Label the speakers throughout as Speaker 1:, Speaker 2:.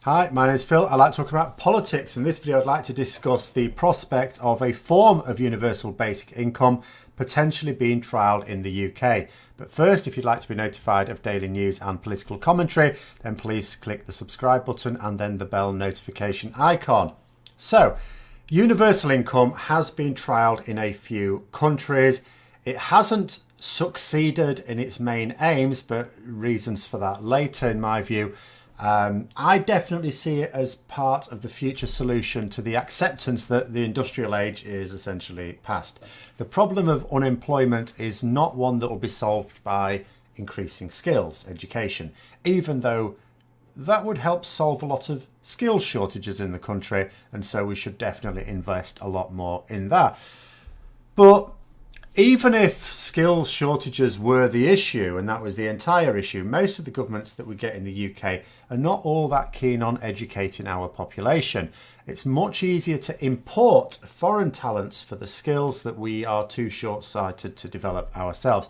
Speaker 1: Hi, my name is Phil. I like talking about politics. In this video, I'd like to discuss the prospect of a form of universal basic income potentially being trialled in the UK. But first, if you'd like to be notified of daily news and political commentary, then please click the subscribe button and then the bell notification icon. So, universal income has been trialled in a few countries. It hasn't succeeded in its main aims, but reasons for that later in my view. I definitely see it as part of the future solution to the acceptance that the industrial age is essentially past. The problem of unemployment is not one that will be solved by increasing skills, education, even though that would help solve a lot of skills shortages in the country, and so we should definitely invest a lot more in that. But even if skills shortages were the issue, and that was the entire issue, most of the governments that we get in the UK are not all that keen on educating our population. It's much easier to import foreign talents for the skills that we are too short-sighted to develop ourselves,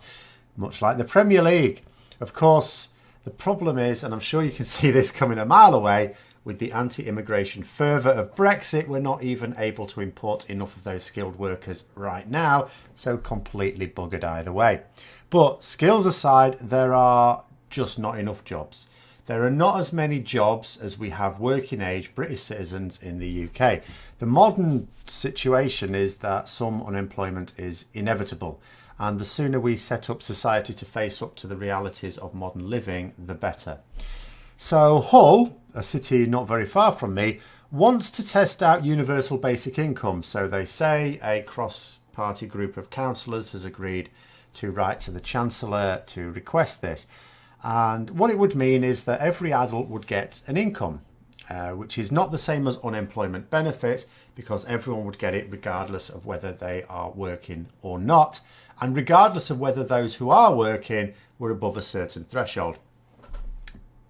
Speaker 1: much like the Premier League. Of course, the problem is, and I'm sure you can see this coming a mile away, with the anti-immigration fervour of Brexit, we're not even able to import enough of those skilled workers right now, so completely buggered either way. But skills aside, there are just not enough jobs. There are not as many jobs as we have working age British citizens in the UK. The modern situation is that some unemployment is inevitable, and the sooner we set up society to face up to the realities of modern living, the better. So Hull, a city not very far from me, wants to test out universal basic income. So they say a cross-party group of councillors has agreed to write to the Chancellor to request this. And what it would mean is that every adult would get an income, which is not the same as unemployment benefits, because everyone would get it regardless of whether they are working or not, and regardless of whether those who are working were above a certain threshold.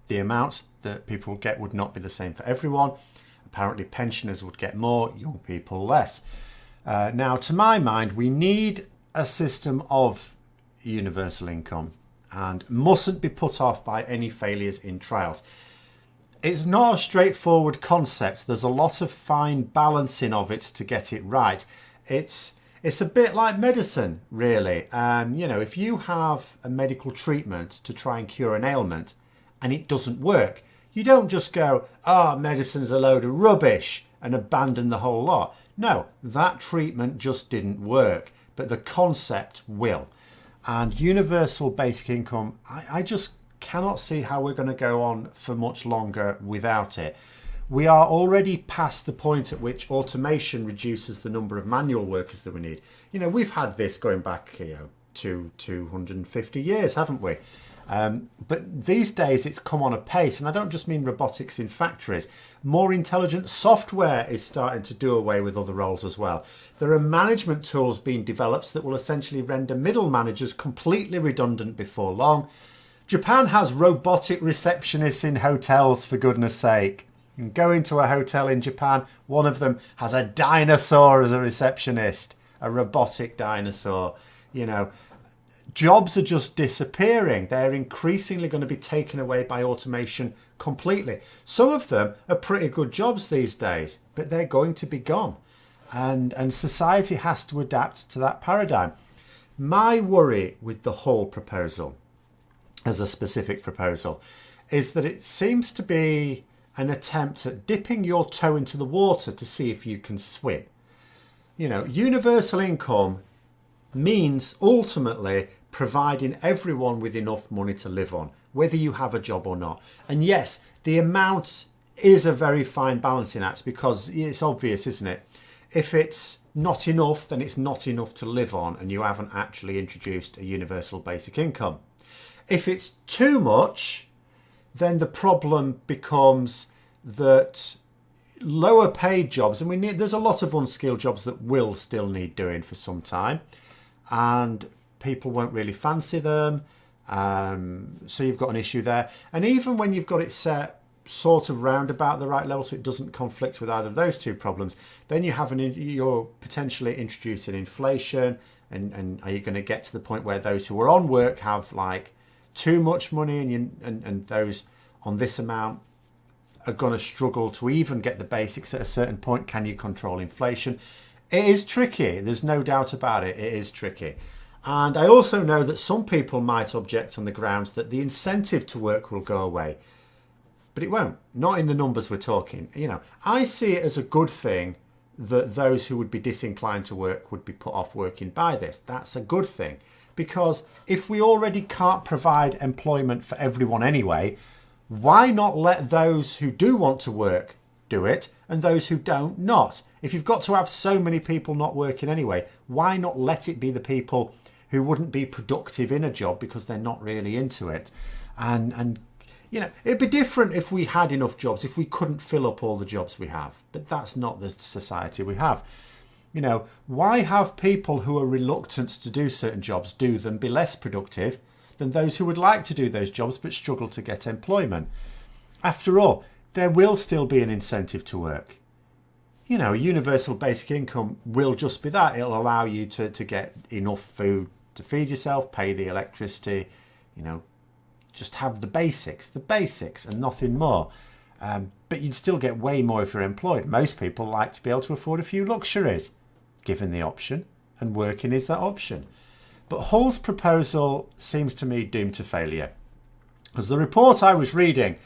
Speaker 1: The amounts that people would get would not be the same for everyone. Apparently pensioners would get more, young people less. Now, to my mind, we need a system of universal income and mustn't be put off by any failures in trials. It's not a straightforward concept. There's a lot of fine balancing of it to get it right. It's a bit like medicine, really. If you have a medical treatment to try and cure an ailment, and it doesn't work, you don't just go, medicine's a load of rubbish and abandon the whole lot. No, that treatment just didn't work, but the concept will. And universal basic income, I just cannot see how we're going to go on for much longer without it. We are already past the point at which automation reduces the number of manual workers that we need. We've had this going back to 250 years, haven't we? But these days it's come on a pace, and I don't just mean robotics in factories. More intelligent software is starting to do away with other roles as well. There are management tools being developed that will essentially render middle managers completely redundant before long. Japan has robotic receptionists in hotels, for goodness sake. You can go into a hotel in Japan, one of them has a dinosaur as a receptionist, a robotic dinosaur. Jobs are just disappearing. They're increasingly going to be taken away by automation completely. Some of them are pretty good jobs these days, but they're going to be gone. And society has to adapt to that paradigm. My worry with the Hull proposal, as a specific proposal, is that it seems to be an attempt at dipping your toe into the water to see if you can swim. Universal income means ultimately providing everyone with enough money to live on, whether you have a job or not. And yes, the amount is a very fine balancing act, because it's obvious, isn't it? If it's not enough, then it's not enough to live on, and you haven't actually introduced a universal basic income. If it's too much, then the problem becomes that lower paid jobs, and there's a lot of unskilled jobs that will still need doing for some time, and people won't really fancy them, so you've got an issue there. And even when you've got it set sort of round about the right level so it doesn't conflict with either of those two problems, then you're potentially introducing inflation, and are you going to get to the point where those who are on work have too much money and those on this amount are going to struggle to even get the basics at a certain point. Can you control inflation? It is tricky. There's no doubt about it. It is tricky. And I also know that some people might object on the grounds that the incentive to work will go away. But it won't. Not in the numbers we're talking. You know, I see it as a good thing that those who would be disinclined to work would be put off working by this. That's a good thing. Because if we already can't provide employment for everyone anyway, why not let those who do want to work do it and those who don't not? If you've got to have so many people not working anyway, why not let it be the people who wouldn't be productive in a job because they're not really into it? And you know, it'd be different if we had enough jobs, if we couldn't fill up all the jobs we have. But that's not the society we have. You know, why have people who are reluctant to do certain jobs do them, be less productive than those who would like to do those jobs but struggle to get employment? After all, there will still be an incentive to work. You know, universal basic income will just be that. It'll allow you to get enough food to feed yourself, pay the electricity, you know, just have the basics and nothing more. But you'd still get way more if you're employed. Most people like to be able to afford a few luxuries, given the option, and working is that option. But Hull's proposal seems to me doomed to failure. Because the report I was reading,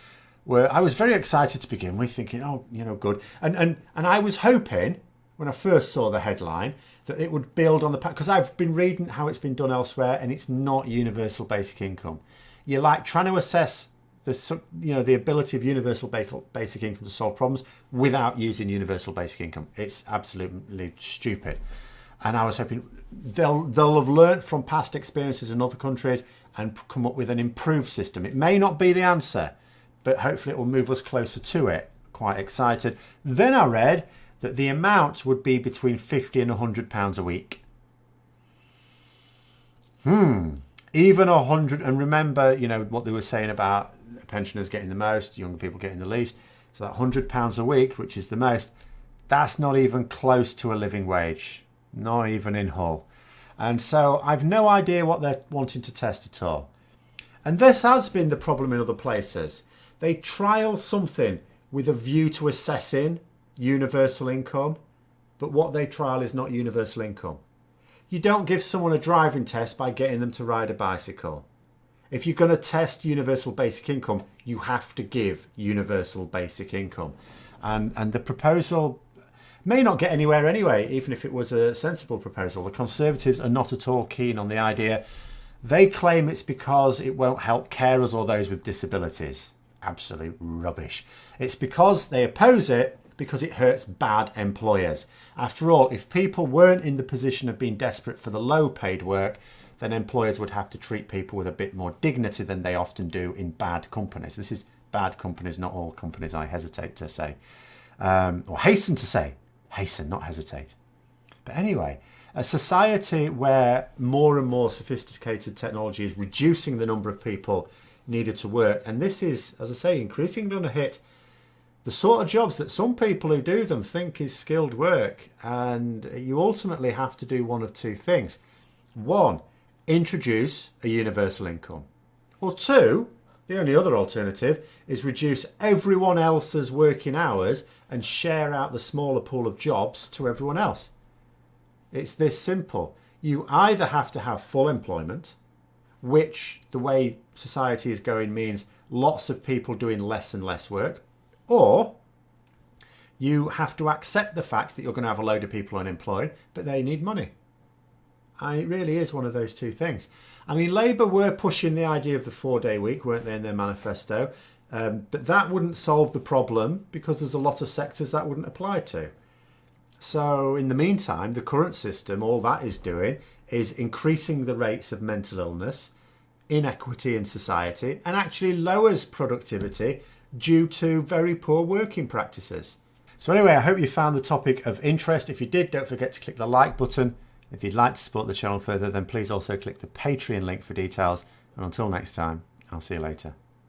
Speaker 1: where I was very excited to begin with, thinking, oh, you know, good. And I was hoping, when I first saw the headline, that it would build on the... Because I've been reading how it's been done elsewhere, and it's not universal basic income. You're like trying to assess the ability of universal basic income to solve problems without using universal basic income. It's absolutely stupid. And I was hoping they'll have learnt from past experiences in other countries and come up with an improved system. It may not be the answer, but hopefully it will move us closer to it. Quite excited. Then I read that the amount would be between £50 and £100 a week. Even 100, and remember, you know, what they were saying about pensioners getting the most, younger people getting the least. So that £100 a week, which is the most, that's not even close to a living wage, not even in Hull. And so I've no idea what they're wanting to test at all. And this has been the problem in other places. They trial something with a view to assessing universal income, but what they trial is not universal income. You don't give someone a driving test by getting them to ride a bicycle. If you're going to test universal basic income, you have to give universal basic income. And the proposal may not get anywhere anyway, even if it was a sensible proposal. The Conservatives are not at all keen on the idea. They claim it's because it won't help carers or those with disabilities. Absolute rubbish. It's because they oppose it because it hurts bad employers. After all, if people weren't in the position of being desperate for the low paid work, then employers would have to treat people with a bit more dignity than they often do in bad companies. This is bad companies, not all companies, I hesitate to say. Or hasten to say. Hasten, not hesitate. But anyway, a society where more and more sophisticated technology is reducing the number of people needed to work, and this is, as I say, increasingly going to hit the sort of jobs that some people who do them think is skilled work, and you ultimately have to do one of two things. One, introduce a universal income. Or two, the only other alternative, is reduce everyone else's working hours and share out the smaller pool of jobs to everyone else. It's this simple. You either have to have full employment, which the way society is going means lots of people doing less and less work, or you have to accept the fact that you're going to have a load of people unemployed, but they need money. And it really is one of those two things. I mean, Labour were pushing the idea of the 4-day week, weren't they, in their manifesto? But that wouldn't solve the problem because there's a lot of sectors that wouldn't apply to. So in the meantime, the current system, all that is doing is increasing the rates of mental illness, inequity in society, and actually lowers productivity due to very poor working practices. So anyway, I hope you found the topic of interest. If you did, don't forget to click the like button. If you'd like to support the channel further, then please also click the Patreon link for details. And until next time, I'll see you later.